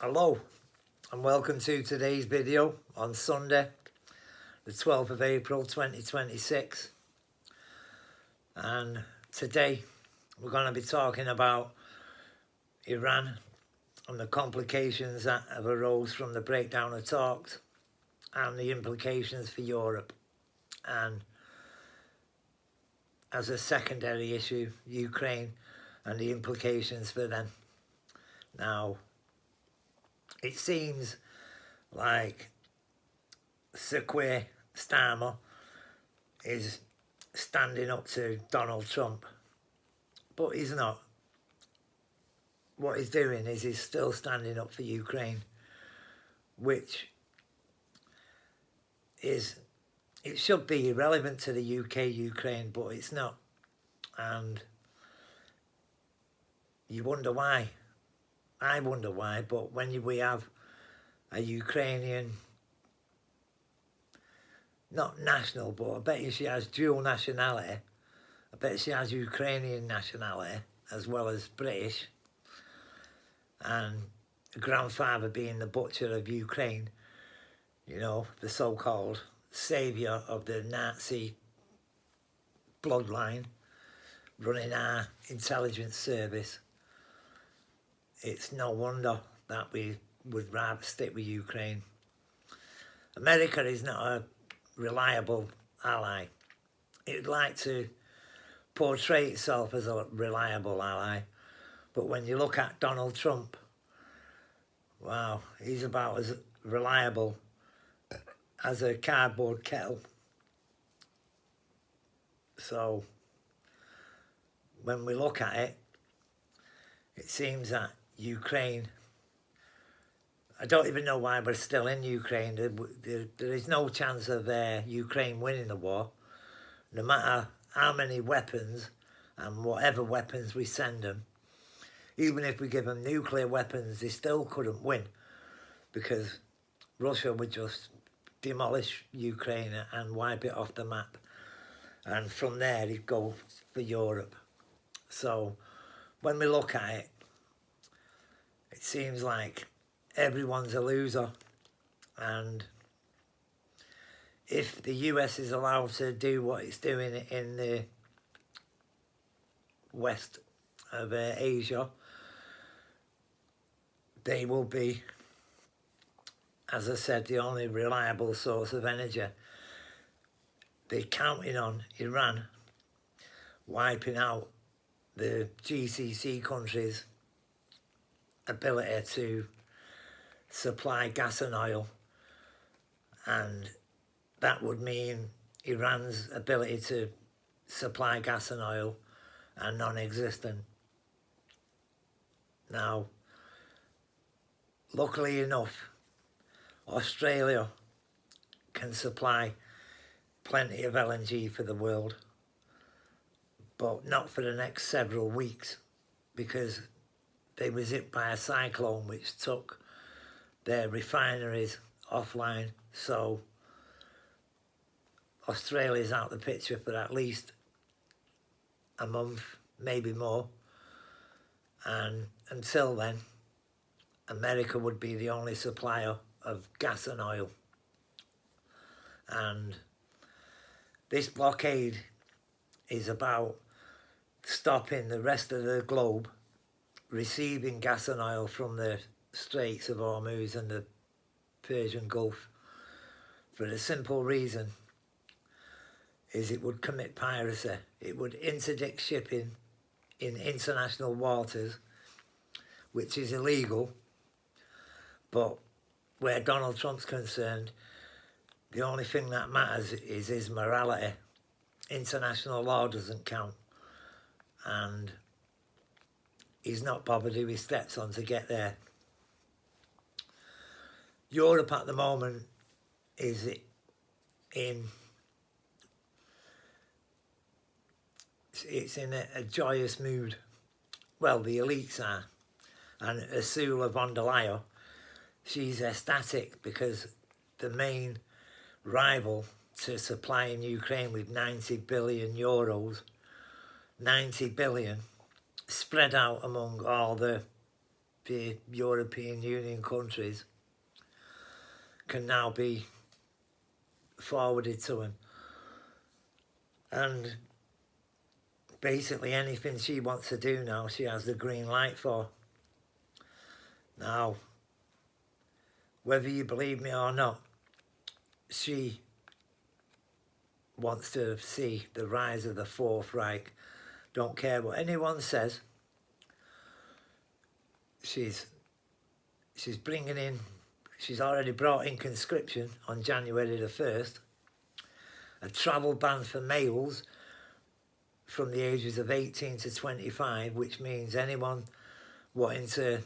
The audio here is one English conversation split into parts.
Hello and welcome to today's video on Sunday the 12th of April 2026, and today we're going to be talking about Iran and the complications that have arose from the breakdown of talks and the implications for Europe, and as a secondary issue, Ukraine and the implications for them. Now, it seems like Sir Keir Starmer is standing up to Donald Trump, but he's not. What he's doing is he's still standing up for Ukraine, which is, it should be irrelevant to the Ukraine, but it's not. And you wonder why. I wonder why, but when we have a Ukrainian, not national, but I bet you she has dual nationality. I bet she has Ukrainian nationality as well as British, and the grandfather being the butcher of Ukraine, you know, the so-called saviour of the Nazi bloodline running our intelligence service. It's no wonder that we would rather stick with Ukraine. America is not a reliable ally. It would like to portray itself as a reliable ally, but when you look at Donald Trump, wow, he's about as reliable as a cardboard kettle. So when we look at it, it seems that Ukraine, I don't even know why we're still in Ukraine. There is no chance of Ukraine winning the war, no matter how many weapons and whatever weapons we send them. Even if we give them nuclear weapons, they still couldn't win, because Russia would just demolish Ukraine and wipe it off the map, and from there it'd go for Europe. So when we look at it, it seems like everyone's a loser, and if the US is allowed to do what it's doing in the west of Asia, they will be, as I said, the only reliable source of energy. They're counting on Iran wiping out the GCC countries' ability to supply gas and oil, and that would mean Iran's ability to supply gas and oil are non-existent. Now, luckily enough, Australia can supply plenty of LNG for the world, but not for the next several weeks, because they was hit by a cyclone which took their refineries offline. So Australia's out the picture for at least a month, maybe more, and until then America would be the only supplier of gas and oil. And this blockade is about stopping the rest of the globe receiving gas and oil from the Straits of Hormuz and the Persian Gulf, for the simple reason is it would commit piracy. It would interdict shipping in international waters, which is illegal, but where Donald Trump's concerned, the only thing that matters is his morality. International law doesn't count, and he's not bothered who he steps on to get there. Europe at the moment is in a joyous mood. Well, the elites are, and Ursula von der Leyen, she's ecstatic because the main rival to supplying Ukraine with 90 billion euros, 90 billion spread out among all the the European Union countries can now be forwarded to him. And basically anything she wants to do now, she has the green light for. Now, whether you believe me or not, she wants to see the rise of the Fourth Reich. Don't care what anyone says. She's bringing in, she's already brought in conscription on January the 1st, a travel ban for males from the ages of 18 to 25, which means anyone wanting to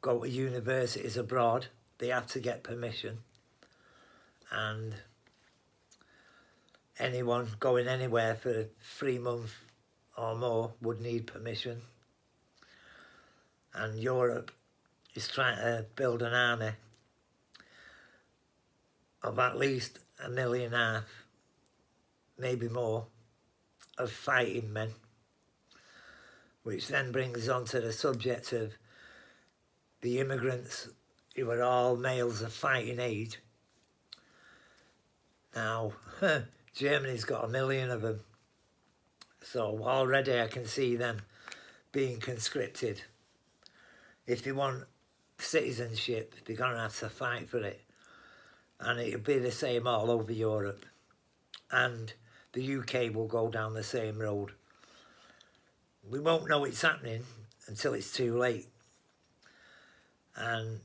go to universities abroad, they have to get permission. And anyone going anywhere for 3 months or more would need permission. And Europe is trying to build an army of at least 1.5 million, maybe more, of fighting men, which then brings us on to the subject of the immigrants who are all males of fighting age. Now, Germany's got 1 million of them, so already I can see them being conscripted. If they want citizenship, they're going to have to fight for it, and it'll be the same all over Europe, and the UK will go down the same road. We won't know it's happening until it's too late. And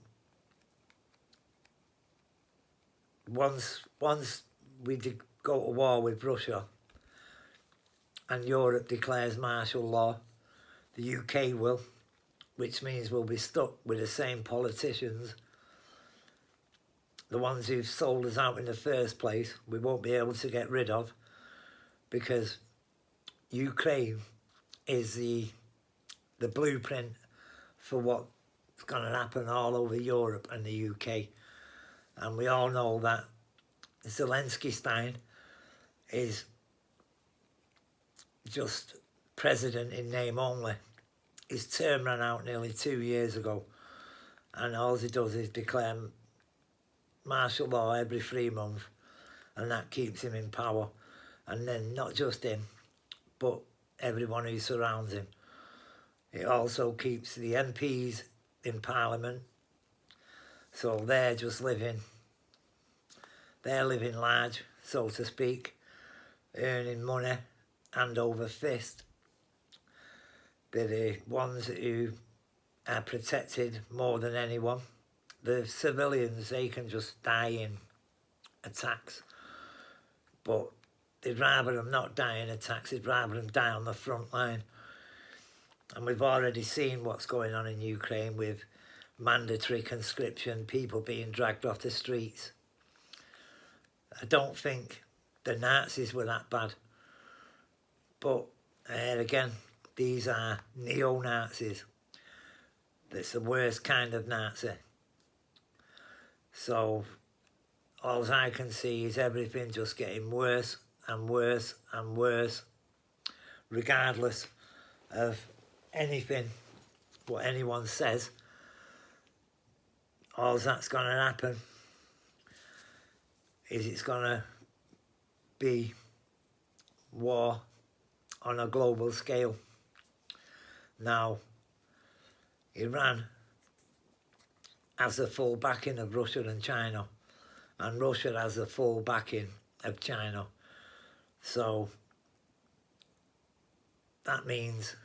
once we go to war with Russia and Europe declares martial law, the UK will, which means we'll be stuck with the same politicians, the ones who've sold us out in the first place. We won't be able to get rid of, because Ukraine is the blueprint for what's going to happen all over Europe and the UK. And we all know that Zelensky Stein is just president in name only. His term ran out nearly 2 years ago, and all he does is declare martial law every 3 months, and that keeps him in power. And then not just him, but everyone who surrounds him. It also keeps the MPs in Parliament, so they're living large, so to speak, earning money hand over fist. They're the ones who are protected more than anyone. The civilians, they can just die in attacks, but they'd rather them not die in attacks, they'd rather them die on the front line. And we've already seen what's going on in Ukraine with mandatory conscription, people being dragged off the streets. I don't think the Nazis were that bad, but again, these are neo-Nazis. That's the worst kind of Nazi. So all I can see is everything just getting worse and worse and worse, regardless of anything, what anyone says. All that's going to happen is it's going to be war on a global scale. Now, Iran has the full backing of Russia and China, and Russia has the full backing of China. So that means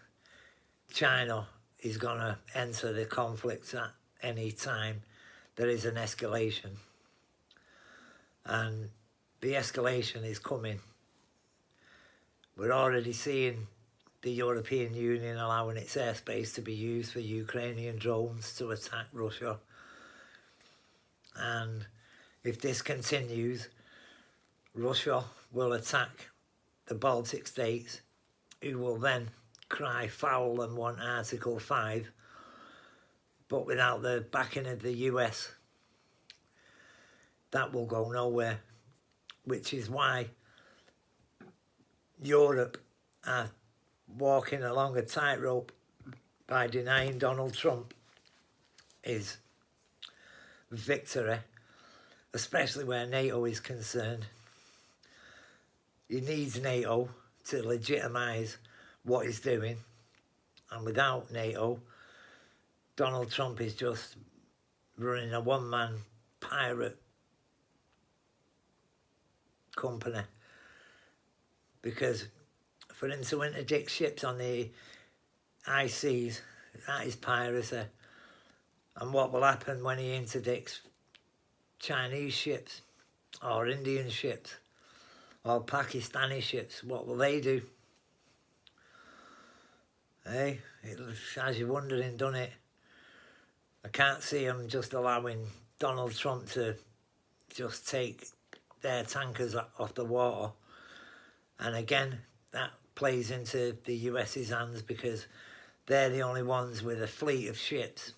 China is going to enter the conflict at any time there is an escalation. And the escalation is coming. We're already seeing the European Union allowing its airspace to be used for Ukrainian drones to attack Russia. And if this continues, Russia will attack the Baltic states, who will then cry foul and want Article 5, but without the backing of the US, that will go nowhere, which is why Europe are walking along a tightrope by denying Donald Trump his victory, especially where NATO is concerned. He needs NATO to legitimise what he's doing, and without NATO, Donald Trump is just running a one-man pirate company, because for him to interdict ships on the high seas, that is piracy. And what will happen when he interdicts Chinese ships or Indian ships or Pakistani ships? What will they do? Hey, it has you wondering, doesn't it? I can't see him just allowing Donald Trump to just take their tankers off the water. And again, that plays into the US's hands, because they're the only ones with a fleet of ships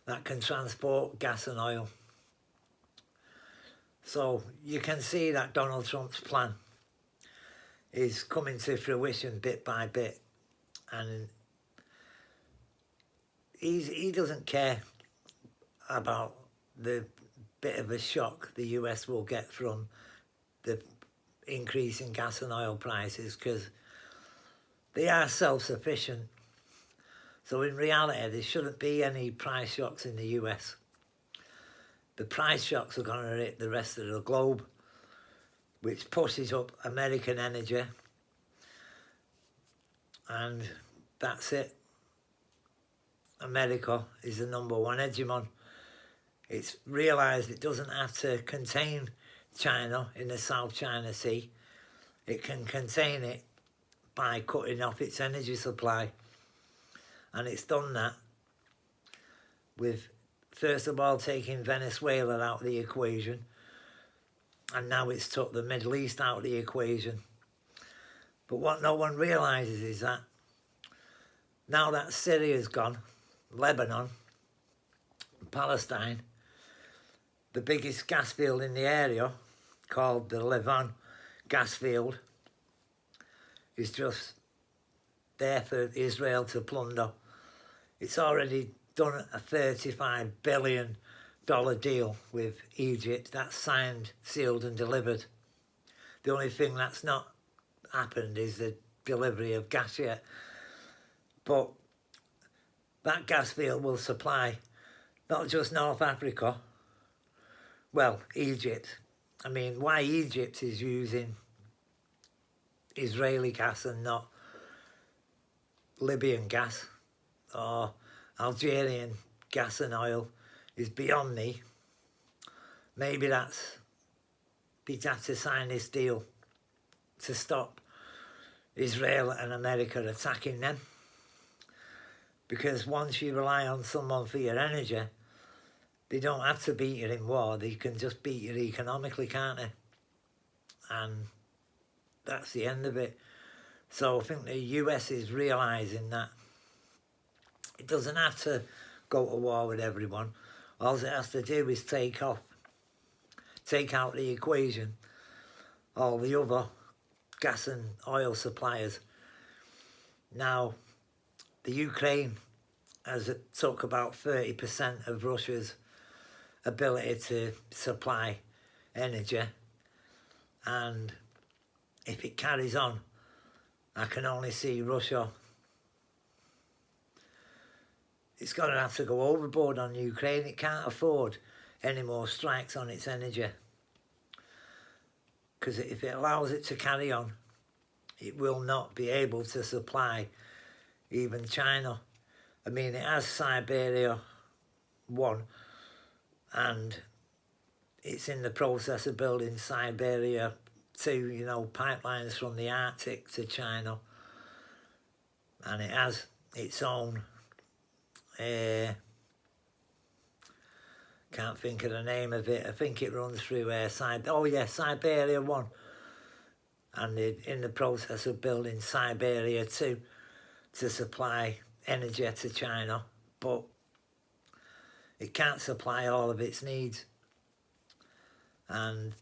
that can transport gas and oil. So you can see that Donald Trump's plan is coming to fruition bit by bit, and he doesn't care about the bit of a shock the US will get from the increase in gas and oil prices, because they are self-sufficient. So in reality, there shouldn't be any price shocks in the US. The price shocks are going to hit the rest of the globe, which pushes up American energy, and that's it. America is the #1 hegemon. It's realised it doesn't have to contain China in the South China Sea. It can contain it by cutting off its energy supply. And it's done that with, first of all, taking Venezuela out of the equation. And now it's took the Middle East out of the equation. But what no one realises is that now that Syria's gone, Lebanon, Palestine, the biggest gas field in the area, called the Levant gas field, is just there for Israel to plunder. It's already done a $35 billion deal with Egypt. That's signed, sealed and delivered. The only thing that's not happened is the delivery of gas yet. But that gas field will supply not just North Africa, well, Egypt. I mean, why Egypt is using Israeli gas and not Libyan gas or Algerian gas and oil is beyond me. Maybe that's, we'd have to sign this deal to stop Israel and America attacking them. Because once you rely on someone for your energy, they don't have to beat you in war, they can just beat you economically, can't they? And that's the end of it. So I think the US is realising that it doesn't have to go to war with everyone. All it has to do is take out the equation all the other gas and oil suppliers. Now, the Ukraine has took about 30% of Russia's ability to supply energy, and if it carries on, I can only see Russia, it's going to have to go overboard on Ukraine. It can't afford any more strikes on its energy, because if it allows it to carry on, it will not be able to supply even China. I mean, it has Siberia 1, and it's in the process of building Siberia 2, you know, pipelines from the Arctic to China. And it has its own, can't think of the name of it. I think it runs through Siberia 1. And they're in the process of building Siberia 2 to supply energy to China. But it can't supply all of its needs. And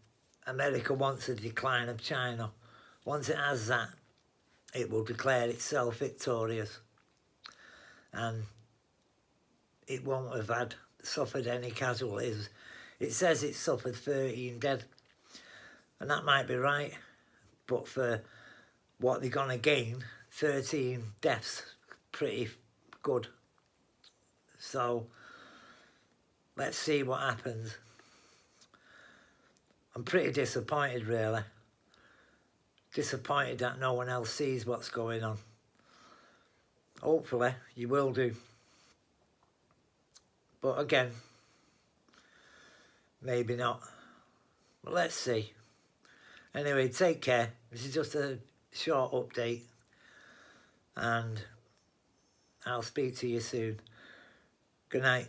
America wants a decline of China. Once it has that, it will declare itself victorious. and it won't have suffered any casualties. It says it suffered 13 dead, and that might be right, but for what they're going to gain, 13 deaths, pretty good. So let's see what happens. I'm pretty disappointed, really. Disappointed that no one else sees what's going on. Hopefully you will do. But again, maybe not. But let's see. Anyway, take care. This is just a short update, and I'll speak to you soon. Good night.